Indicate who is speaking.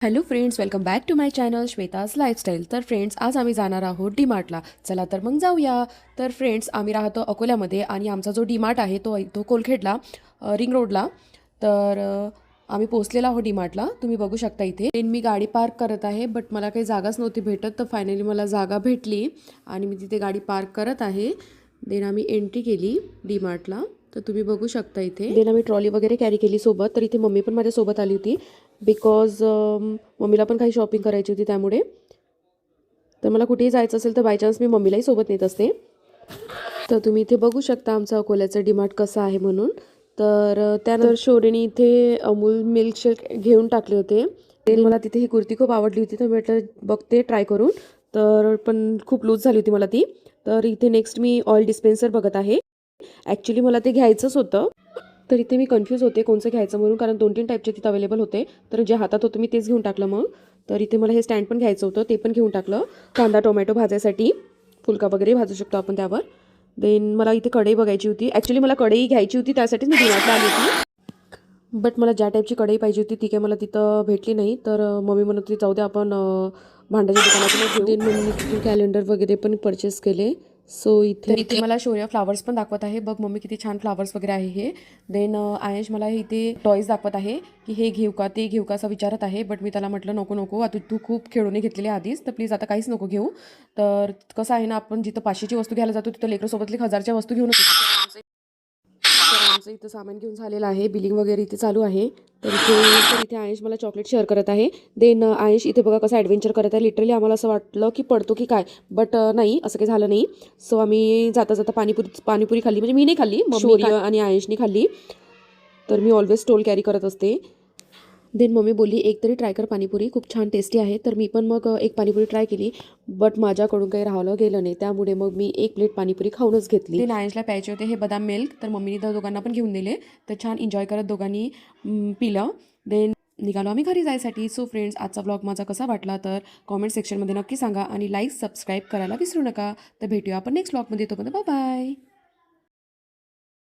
Speaker 1: Hello friends, welcome back to my channel Shweta's lifestyle. तर friends, आज आम्ही जाणार आहोत डीमार्टला. चला तर मग जाऊया. तर फ्रेंड्स, आम्ही राहतो अकोल्यामध्ये आणि आमचा जो डीमार्ट आहे तो कोलखेडला रिंग रोडला. तर आम्ही पोचलेलो आहोत डीमार्टला. तुम्ही बघू शकता इथे. मी गाडी पार्क करत आहे, बट मला काही जागाच नव्हती भेटत. तर फायनली मला जागा भेटली आणि मी तिथे गाडी पार्क करत आहे. देन आम्ही एंट्री केली डीमार्टला. तर तुम्ही बघू शकता इथे. देन आम्ही ट्रॉली वगैरे कॅरी केली सोबत. तर इथे मम्मी पण माझ्यासोबत आली होती बिकॉज मम्मीला पण काही शॉपिंग करायची होती त्यामुळे. तर मला कुठेही जायचं असेल तर बाय चान्स मी मम्मीलाही सोबत नेत असते. तर तुम्ही इथे बघू शकता आमचं अकोल्याचं डीमार्ट कसं आहे म्हणून. तर त्यानंतर शौर्यने इथे अमूल मिल्कशेक घेऊन टाकले होते. ते मला तिथे ही कुर्ती खूप आवडली होती, तर म्हटलं बघते ट्राय करून. तर पण खूप लूज झाली होती मला ती. तर इथे नेक्स्ट मी ऑइल डिस्पेन्सर बघत आहे. ॲक्च्युली मला ते घ्यायचंच होतं. तर इथे मी कन्फ्यूज होते कोणचं घ्यायचं म्हणून, कारण 2-3 टाईपचे तिथं अवेलेबल होते. तर जे हातात होतं मी तेच घेऊन टाकलं मग. तर इथे मला हे स्टँड पण घ्यायचं होतं, ते पण घेऊन टाकलं. कांदा टोमॅटो भाजायसाठी फुलका वगैरे भाजू शकतो आपण त्यावर. देन मला इथे कढई बघायची होती. ॲक्च्युली मला कढई घ्यायची होती, त्यासाठीच मी डीमार्टला आली होती. बट मला ज्या टाईपची कढई पाहिजे होती ती काही मला तिथं भेटली नाही. तर मम्मी म्हणत होती जाऊ दे आपण भांड्याच्या दुकानातून घेऊ. देन मम्मीने तिथून कॅलेंडर वगैरे पण परचेस केले. सो इथे मला शौर्य फ्लावर्स पण दाखवत आहे. बघ मम्मी किती छान फ्लावर्स वगैरे आहे हे. देन आयश मला इथे टॉईज दाखवत आहे की हे घेऊ का ते घेऊ का असं विचारत आहे. बट मी त्याला म्हटलं नको नको, आता तू खूप खेळून घेतलेली आधीच, तर प्लीज आता काहीच नको घेऊ. तर कसं आहे ना, आपण जिथं 500ची वस्तू घ्यायला जातो तिथं लेकरसोबतली 1000च्या वस्तू घेऊन येतो. तर आमचं इथं सामान घेऊन झालेलं आहे. बिलिंग वगैरे इथे चालू आहे. तर इथे आयुष मला चॉकलेट शेअर करत आहे. देन आयुष इथे बघा कसं ॲडव्हेंचर करत आहे. लिटरली आम्हाला असं वाटलं की पडतो की काय, बट नाही, असं काही झालं नाही. सो आम्ही जाता जाता पाणीपुरी खाल्ली. म्हणजे मी नाही खाल्ली, शौर्य आणि आयुषने खाल्ली. तर मी ऑलवेज स्टोल कॅरी करत असते. देन मम्मी बोलली एक तरी ट्राय कर पाणीपुरी, खूप छान टेस्टी आहे. तर मी पण मग एक पाणीपुरी ट्राय केली. बट माझ्याकडून काही राहिलं गेलं नाही, त्यामुळे मग मी एक प्लेट पाणीपुरी खाऊनच घेतली. ते नायन्सला प्यायचे होते हे बदाम मिल्क, तर मम्मीने तर दोघांना पण घेऊन दिले. तर छान एन्जॉय करत दोघांनी पिलं. देन निघालो आम्ही घरी जायसाठी. सो फ्रेंड्स, आजचा ब्लॉग माझा कसा वाटला तर कॉमेंट सेक्शनमध्ये नक्की सांगा आणि लाईक सबस्क्राईब करायला विसरू नका. तर भेटूया आपण नेक्स्ट ब्लॉगमध्ये. तोपर्यंत बाय बाय.